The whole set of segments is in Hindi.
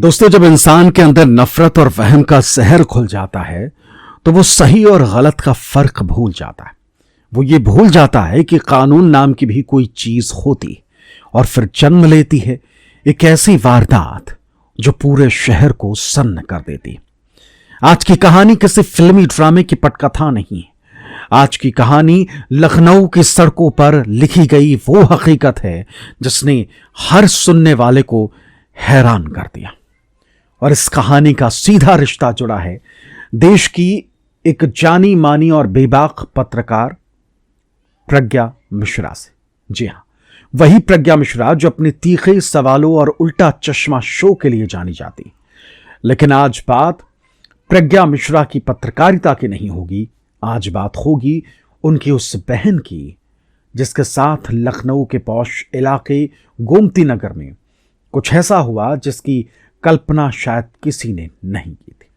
दोस्तों, जब इंसान के अंदर नफरत और वहम का जहर खुल जाता है तो वो सही और गलत का फर्क भूल जाता है। वो ये भूल जाता है कि कानून नाम की भी कोई चीज होती और फिर जन्म लेती है एक ऐसी वारदात जो पूरे शहर को सन्न कर देती। आज की कहानी किसी फिल्मी ड्रामे की पटकथा नहीं है। आज की कहानी लखनऊ की सड़कों पर लिखी गई वो हकीकत है जिसने हर सुनने वाले को हैरान कर दिया। और इस कहानी का सीधा रिश्ता जुड़ा है देश की एक जानी मानी और बेबाक पत्रकार प्रज्ञा मिश्रा से। जी हां, वही प्रज्ञा मिश्रा जो अपने तीखे सवालों और उल्टा चश्मा शो के लिए जानी जाती। लेकिन आज बात प्रज्ञा मिश्रा की पत्रकारिता की नहीं होगी, आज बात होगी उनकी उस बहन की जिसके साथ लखनऊ के पौष इलाके गोमती नगर में कुछ ऐसा हुआ जिसकी कल्पना शायद किसी ने नहीं की थी।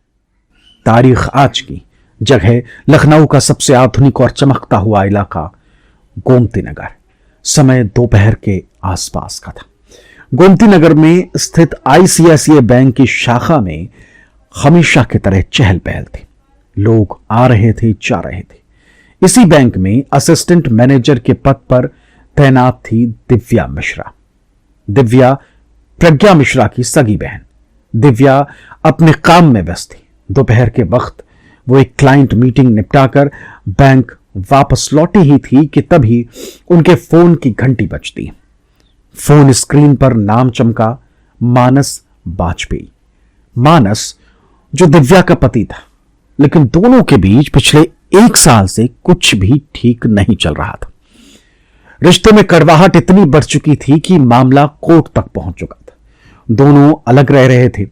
तारीख आज की, जगह लखनऊ का सबसे आधुनिक और चमकता हुआ इलाका गोमती नगर। समय दोपहर के आसपास का था। गोमती नगर में स्थित आईसीआईसीआई बैंक की शाखा में हमेशा की तरह चहल पहल थी। लोग आ रहे थे, जा रहे थे। इसी बैंक में असिस्टेंट मैनेजर के पद पर तैनात थी दिव्या मिश्रा। दिव्या प्रज्ञा मिश्रा की सगी बहन। दिव्या अपने काम में व्यस्त थी। दोपहर के वक्त वो एक क्लाइंट मीटिंग निपटाकर बैंक वापस लौटी ही थी कि तभी उनके फोन की घंटी बजती। फोन स्क्रीन पर नाम चमका, मानस बाजपेयी। मानस जो दिव्या का पति था, लेकिन दोनों के बीच पिछले 1 साल से कुछ भी ठीक नहीं चल रहा था। रिश्ते में कड़वाहट इतनी बढ़ चुकी थी कि मामला कोर्ट तक पहुंच चुका था। दोनों अलग रह रहे थे।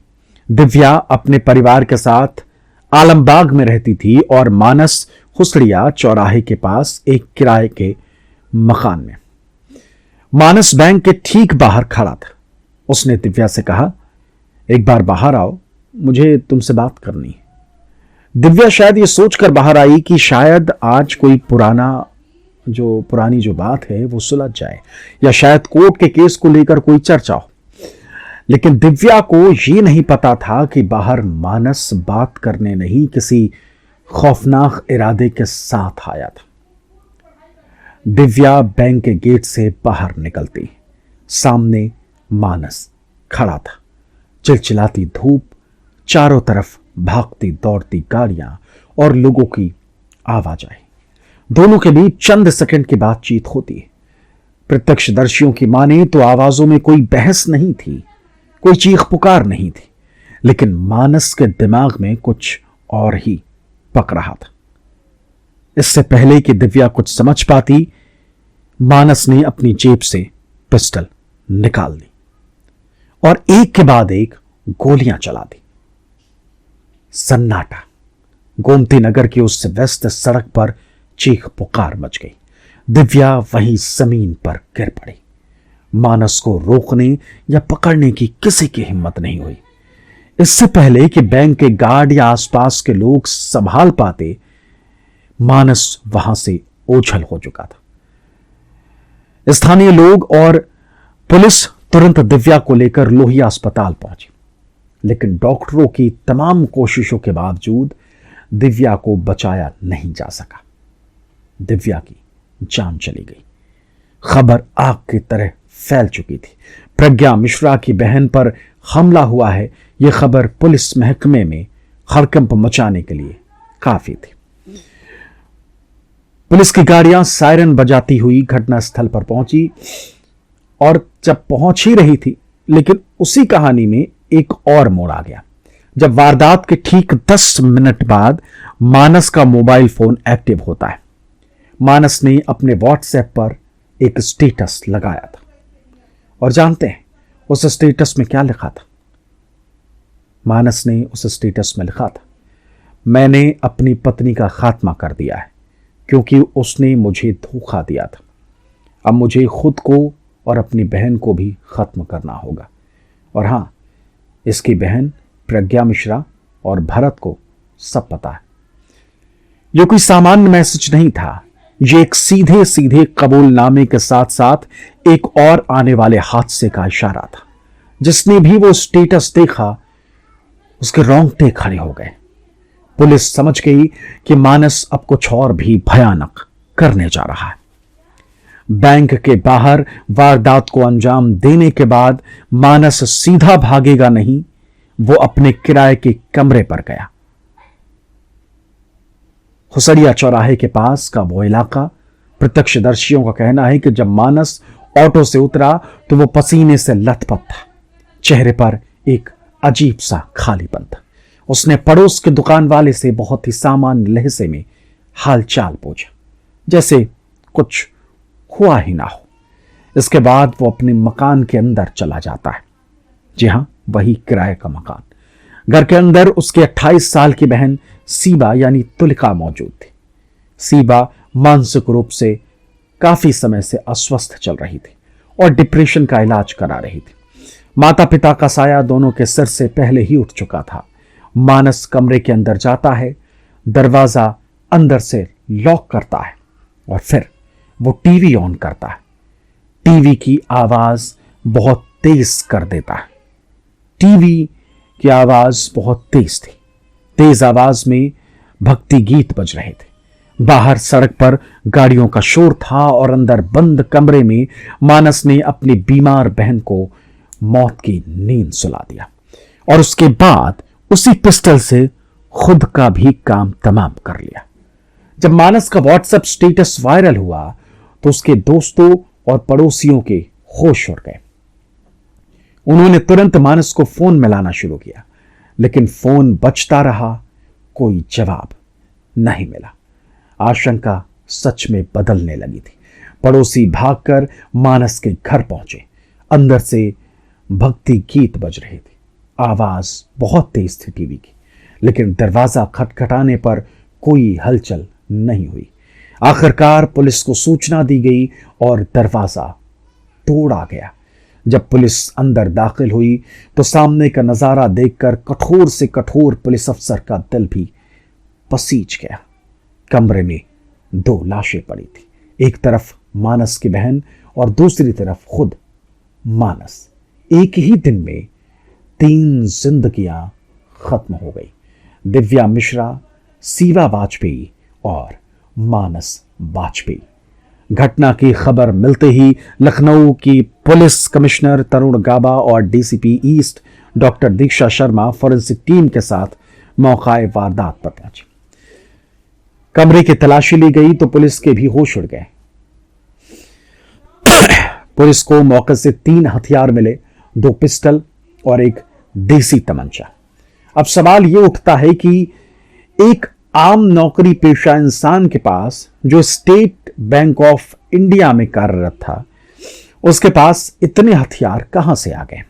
दिव्या अपने परिवार के साथ आलमबाग में रहती थी और मानस हुसड़िया चौराहे के पास एक किराए के मकान में। मानस बैंक के ठीक बाहर खड़ा था। उसने दिव्या से कहा, एक बार बाहर आओ, मुझे तुमसे बात करनी है। दिव्या शायद ये सोचकर बाहर आई कि शायद आज कोई पुरानी जो बात है वो सुलझ जाए, या शायद कोर्ट के केस को लेकर कोई चर्चा हो। लेकिन दिव्या को ये नहीं पता था कि बाहर मानस बात करने नहीं, किसी खौफनाक इरादे के साथ आया था। दिव्या बैंक के गेट से बाहर निकलती, सामने मानस खड़ा था। चिलचिलाती धूप, चारों तरफ भागती दौड़ती गाड़ियां और लोगों की आवाजाही। दोनों के बीच चंद सेकंड की बातचीत होती है। प्रत्यक्षदर्शियों की माने तो आवाजों में कोई बहस नहीं थी, कोई चीख पुकार नहीं थी, लेकिन मानस के दिमाग में कुछ और ही पक रहा था। इससे पहले कि दिव्या कुछ समझ पाती, मानस ने अपनी जेब से पिस्टल निकाल ली और एक के बाद एक गोलियां चला दी। सन्नाटा। गोमती नगर की उस व्यस्त सड़क पर चीख पुकार मच गई। दिव्या वहीं जमीन पर गिर पड़ी। मानस को रोकने या पकड़ने की किसी की हिम्मत नहीं हुई। इससे पहले कि बैंक के गार्ड या आसपास के लोग संभाल पाते, मानस वहां से ओझल हो चुका था। स्थानीय लोग और पुलिस तुरंत दिव्या को लेकर लोहिया अस्पताल पहुंची, लेकिन डॉक्टरों की तमाम कोशिशों के बावजूद दिव्या को बचाया नहीं जा सका। दिव्या की जान चली गई। खबर आग की तरह फैल चुकी थी। प्रज्ञा मिश्रा की बहन पर हमला हुआ है, यह खबर पुलिस महकमे में हड़कंप मचाने के लिए काफी थी। पुलिस की गाड़ियां सायरन बजाती हुई घटनास्थल पर पहुंची और जब पहुंच ही रही थी, लेकिन उसी कहानी में एक और मोड़ आ गया। जब वारदात के ठीक 10 मिनट बाद मानस का मोबाइल फोन एक्टिव होता है। मानस ने अपने व्हाट्सएप पर एक स्टेटस लगाया था, और जानते हैं उस स्टेटस में क्या लिखा था? मानस ने उस स्टेटस में लिखा था, मैंने अपनी पत्नी का खात्मा कर दिया है क्योंकि उसने मुझे धोखा दिया था। अब मुझे खुद को और अपनी बहन को भी खत्म करना होगा। और हां, इसकी बहन प्रज्ञा मिश्रा और भरत को सब पता है। यह कोई सामान्य मैसेज नहीं था, यह एक सीधे सीधे कबूलनामे के साथ साथ एक और आने वाले हादसे का इशारा था। जिसने भी वो स्टेटस देखा उसके रोंगटे खड़े हो गए। पुलिस समझ गई कि मानस अब कुछ और भी भयानक करने जा रहा है। बैंक के बाहर वारदात को अंजाम देने के बाद मानस सीधा भागेगा नहीं, वो अपने किराए के कमरे पर गया। हुसड़िया चौराहे के पास का वो इलाका, प्रत्यक्षदर्शियों का कहना है कि जब मानस ऑटो से उतरा तो वो पसीने से लथपथ था। चेहरे पर एक अजीब सा खालीपन था। उसने पड़ोस के दुकान वाले से बहुत ही सामान्य लहजे में हालचाल पूछा, जैसे कुछ हुआ ही ना हो। इसके बाद वो अपने मकान के अंदर चला जाता है। जी हां, वही किराए का मकान। घर के अंदर उसके 28 साल की बहन सीबा यानी तुलिका मौजूद थी। सीबा मानसिक रूप से काफी समय से अस्वस्थ चल रही थी और डिप्रेशन का इलाज करा रही थी। माता पिता का साया दोनों के सिर से पहले ही उठ चुका था। मानस कमरे के अंदर जाता है, दरवाजा अंदर से लॉक करता है और फिर वो टीवी ऑन करता है। टीवी की आवाज बहुत तेज कर देता है। टीवी की आवाज बहुत तेज थी। तेज आवाज में भक्ति गीत बज रहे थे। बाहर सड़क पर गाड़ियों का शोर था और अंदर बंद कमरे में मानस ने अपनी बीमार बहन को मौत की नींद सुला दिया और उसके बाद उसी पिस्टल से खुद का भी काम तमाम कर लिया। जब मानस का व्हाट्सएप स्टेटस वायरल हुआ तो उसके दोस्तों और पड़ोसियों के होश उड़ गए। उन्होंने तुरंत मानस को फोन मिलाना शुरू किया, लेकिन फोन बजता रहा, कोई जवाब नहीं मिला। आशंका सच में बदलने लगी थी। पड़ोसी भागकर मानस के घर पहुंचे। अंदर से भक्ति गीत बज रहे थे। आवाज बहुत तेज थी टीवी की, लेकिन दरवाजा खटखटाने पर कोई हलचल नहीं हुई। आखिरकार पुलिस को सूचना दी गई और दरवाजा तोड़ा गया। जब पुलिस अंदर दाखिल हुई तो सामने का नजारा देखकर कठोर से कठोर पुलिस अफसर का दिल भी पसीज गया। कमरे में 2 लाशें पड़ी थी, एक तरफ मानस की बहन और दूसरी तरफ खुद मानस। एक ही दिन में 3 जिंदगियां खत्म हो गई। दिव्या मिश्रा, सीवा वाजपेयी और मानस वाजपेयी। घटना की खबर मिलते ही लखनऊ की पुलिस कमिश्नर तरुण गाबा और डीसीपी ईस्ट डॉक्टर दीक्षा शर्मा फॉरेंसिक टीम के साथ मौकाए वारदात पर पहुंचे। कमरे की तलाशी ली गई तो पुलिस के भी होश उड़ गए। पुलिस को मौके से 3 हथियार मिले, 2 पिस्टल और एक देसी तमंचा। अब सवाल यह उठता है कि एक आम नौकरी पेशा इंसान के पास जो स्टेट बैंक ऑफ इंडिया में कार्यरत था, उसके पास इतने हथियार कहां से आ गए?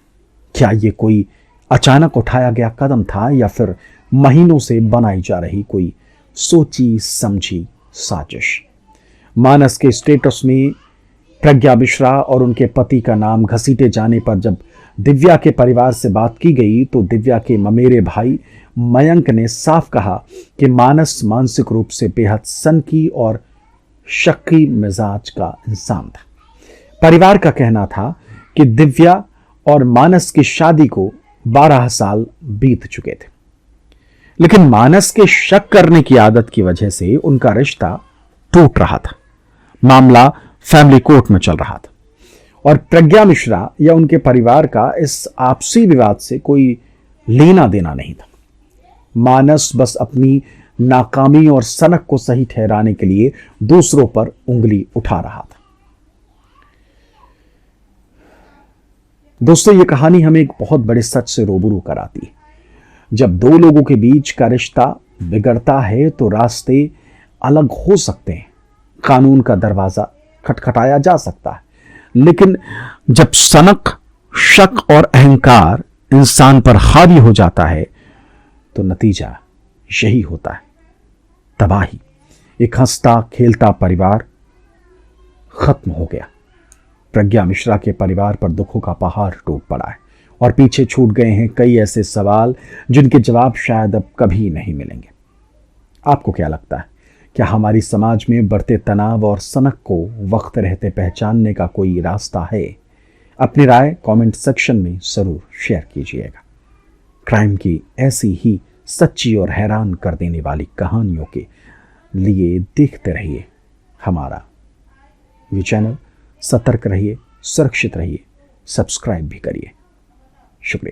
क्या यह कोई अचानक उठाया गया कदम था या फिर महीनों से बनाई जा रही कोई सोची समझी साजिश? मानस के स्टेटस में प्रज्ञा मिश्रा और उनके पति का नाम घसीटे जाने पर जब दिव्या के परिवार से बात की गई तो दिव्या के ममेरे भाई मयंक ने साफ कहा कि मानस मानसिक रूप से बेहद सनकी और शक्की मिजाज का इंसान था। परिवार का कहना था कि दिव्या और मानस की शादी को 12 साल बीत चुके थे, लेकिन मानस के शक करने की आदत की वजह से उनका रिश्ता टूट रहा था। मामला फैमिली कोर्ट में चल रहा था और प्रज्ञा मिश्रा या उनके परिवार का इस आपसी विवाद से कोई लेना देना नहीं था। मानस बस अपनी नाकामी और सनक को सही ठहराने के लिए दूसरों पर उंगली उठा रहा था। दोस्तों, यह कहानी हमें एक बहुत बड़े सच से रूबरू कराती है। जब 2 लोगों के बीच का रिश्ता बिगड़ता है तो रास्ते अलग हो सकते हैं, कानून का दरवाजा खटखटाया जा सकता है, लेकिन जब सनक, शक और अहंकार इंसान पर हावी हो जाता है तो नतीजा यही होता है, तबाही। एक हंसता खेलता परिवार खत्म हो गया। प्रज्ञा मिश्रा के परिवार पर दुखों का पहाड़ टूट पड़ा है और पीछे छूट गए हैं कई ऐसे सवाल जिनके जवाब शायद अब कभी नहीं मिलेंगे। आपको क्या लगता है, क्या हमारी समाज में बढ़ते तनाव और सनक को वक्त रहते पहचानने का कोई रास्ता है? अपनी राय कमेंट सेक्शन में जरूर शेयर कीजिएगा। क्राइम की ऐसी ही सच्ची और हैरान कर देने वाली कहानियों के लिए देखते रहिए हमारा ये चैनल। सतर्क रहिए, सुरक्षित रहिए, सब्सक्राइब भी करिए। शुक्रिया।